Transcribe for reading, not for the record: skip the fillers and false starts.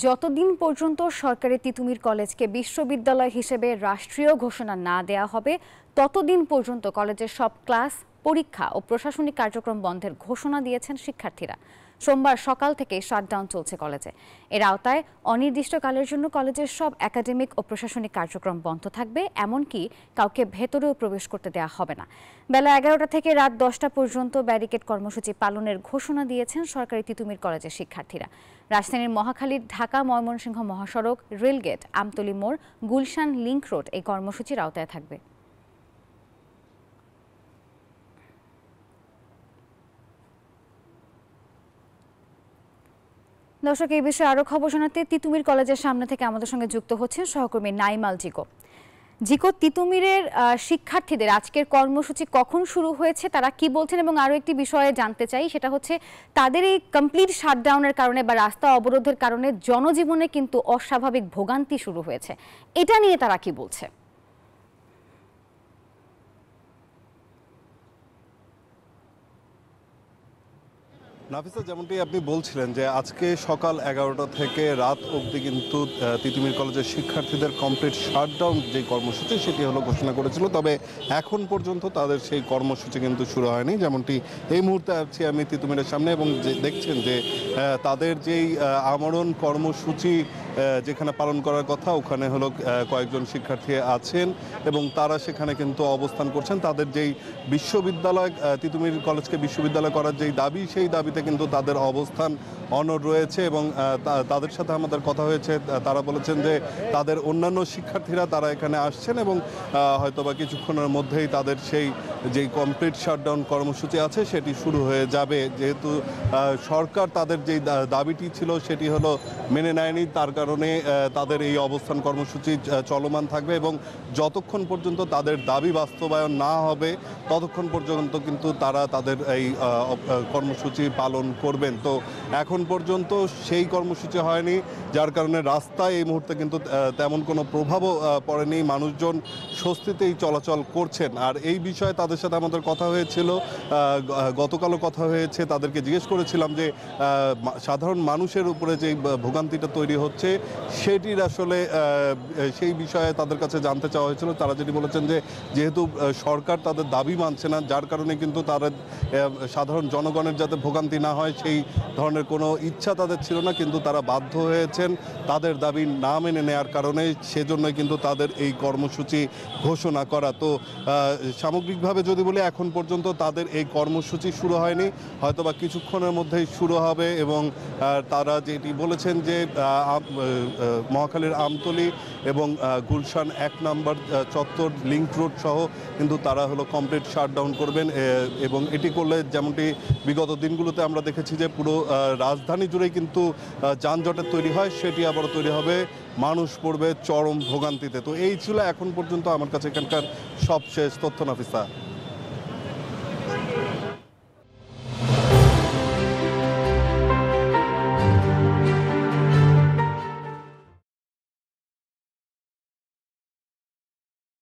যতদিন পর্যন্ত সরকারি তিতুমির কলেজকে বিশ্ববিদ্যালয় হিসেবে রাষ্ট্রীয় ঘোষণা না দেয়া হবে ততদিন পর্যন্ত কলেজের সব ক্লাস, পরীক্ষা ও প্রশাসনিক কার্যক্রম বন্ধের ঘোষণা দিয়েছেন শিক্ষার্থীরা। সোমবার সকাল থেকে শাটডাউন চলছে কলেজে। এর আওতায় অনির্দিষ্টকালের জন্য কলেজের সব একাডেমিক ও প্রশাসনিক কার্যক্রম বন্ধ থাকবে, এমনকি কাউকে ভেতরেও প্রবেশ করতে দেওয়া হবে না। বেলা 11টা থেকে রাত 10টা পর্যন্ত ব্যারিকেড কর্মসূচি পালনের ঘোষণা দিয়েছেন সরকারি তিতুমির কলেজের শিক্ষার্থীরা। রাজধানীর মহাখালীর ঢাকা ময়মনসিংহ মহাসড়ক, রেলগেট, আমতলী মোড়, গুলশান লিংক রোড এই কর্মসূচির আওতায় থাকবে। দর্শক, এই বিষয়ে আরো খবর জানাতে তিতুমির কলেজের সামনে থেকে আমাদের সঙ্গে যুক্ত হচ্ছেন সহকর্মী নাইমাল জিকো। জিকো, তিতুমিরের শিক্ষার্থীদের আজকের কর্মসূচি কখন শুরু হয়েছে, তারা কি বলছেন, এবং আরো একটি বিষয়ে জানতে চাই, সেটা হচ্ছে তাদের এই কমপ্লিট শাটডাউনের কারণে বা রাস্তা অবরোধের কারণে জনজীবনে কিন্তু অস্বাভাবিক ভোগান্তি শুরু হয়েছে, এটা নিয়ে তারা কি বলছে? নাফিসা, যেমনটি আপনি বলছিলেন যে আজকে সকাল 11টা থেকে রাত অবধি কিন্তু তিতুমির কলেজের শিক্ষার্থীদের কমপ্লিট শাটডাউন যে কর্মসূচি সেটি হলো ঘোষণা করেছিল, তবে এখন পর্যন্ত তাদের সেই কর্মসূচি কিন্তু শুরু হয়নি। যেমনটি এই মুহূর্তে আছি আমি তিতুমিরের সামনে, এবং যে দেখছেন যে তাদের যেই আমরণ কর্মসূচি যেখানে পালন করার কথা, ওখানে হলো কয়েকজন শিক্ষার্থী আছেন এবং তারা সেখানে কিন্তু অবস্থান করছেন। তাদের যেই বিশ্ববিদ্যালয়, তিতুমির কলেজকে বিশ্ববিদ্যালয় করার যেই দাবি, সেই দাবিতে কিন্তু তাদের অবস্থান অনড় রয়েছে এবং তাদের সাথে আমাদের কথা হয়েছে। তারা বলেছেন যে তাদের অন্যান্য শিক্ষার্থীরা তারা এখানে আসছেন এবং হয়তোবা কিছুক্ষণের মধ্যেই তাদের সেই যেই কমপ্লিট শাটডাউন কর্মসূচি আছে সেটি শুরু হয়ে যাবে। যেহেতু সরকার তাদের যেই দাবিটি ছিল সেটি হলো মেনে নেয়নি, তার কারণে তাদের এই অবস্থান কর্মসূচি চলমান থাকবে এবং যতক্ষণ পর্যন্ত তাদের দাবি বাস্তবায়ন না হবে ততক্ষণ পর্যন্ত কিন্তু তারা তাদের এই কর্মসূচি পালন করবেন। তো এখন পর্যন্ত সেই কর্মসূচি হয়নি, যার কারণে রাস্তায় এই মুহূর্তে কিন্তু তেমন কোনো প্রভাবও পড়েনি, মানুষজন স্বস্তিতেই চলাচল করছেন। আর এই বিষয়ে তাদের সাথে আমাদের কথা হয়েছিল, গতকালও কথা হয়েছে, তাদেরকে জিজ্ঞেস করেছিলাম যে সাধারণ মানুষের উপরে যে ভোগান্তিটা তৈরি হচ্ছে সেটির আসলে সেই বিষয়ে তাদের কাছে জানতে চাওয়া হয়েছিল। তারা যেটি বলেছেন যে যেহেতু সরকার তাদের দাবি মানছে না, যার কারণে কিন্তু তারা সাধারণ জনগণের যাতে ভোগান্তি না হয় সেই ধরনের কোনো ইচ্ছা তাদের ছিল না, কিন্তু তারা বাধ্য হয়েছেন তাদের দাবি না মেনে নেওয়ার কারণে, সেজন্যই কিন্তু তাদের এই কর্মসূচি ঘোষণা করা। তো সামগ্রিকভাবে যদি বলি, এখন পর্যন্ত তাদের এই কর্মসূচি শুরু হয়নি, হয়তোবা কিছুক্ষণের মধ্যেই শুরু হবে এবং তারা যেটি বলেছেন যে মহাখালীর আমতলী এবং গুলশান 1 নম্বর চত্বর, লিংক রোড সহ কিন্তু তারা হলো কমপ্লিট শাটডাউন করবেন। এবং এটি করলে যেমনটি বিগত দিনগুলোতে আমরা দেখেছি যে পুরো রাজধানী জুড়েই কিন্তু যানজটের তৈরি হয়, সেটি আবার তৈরি হবে, মানুষ পড়বে চরম ভোগান্তিতে। তো এই ছিল এখন পর্যন্ত আমার কাছে এখানকার সবশেষ তথ্য, নাফিসা।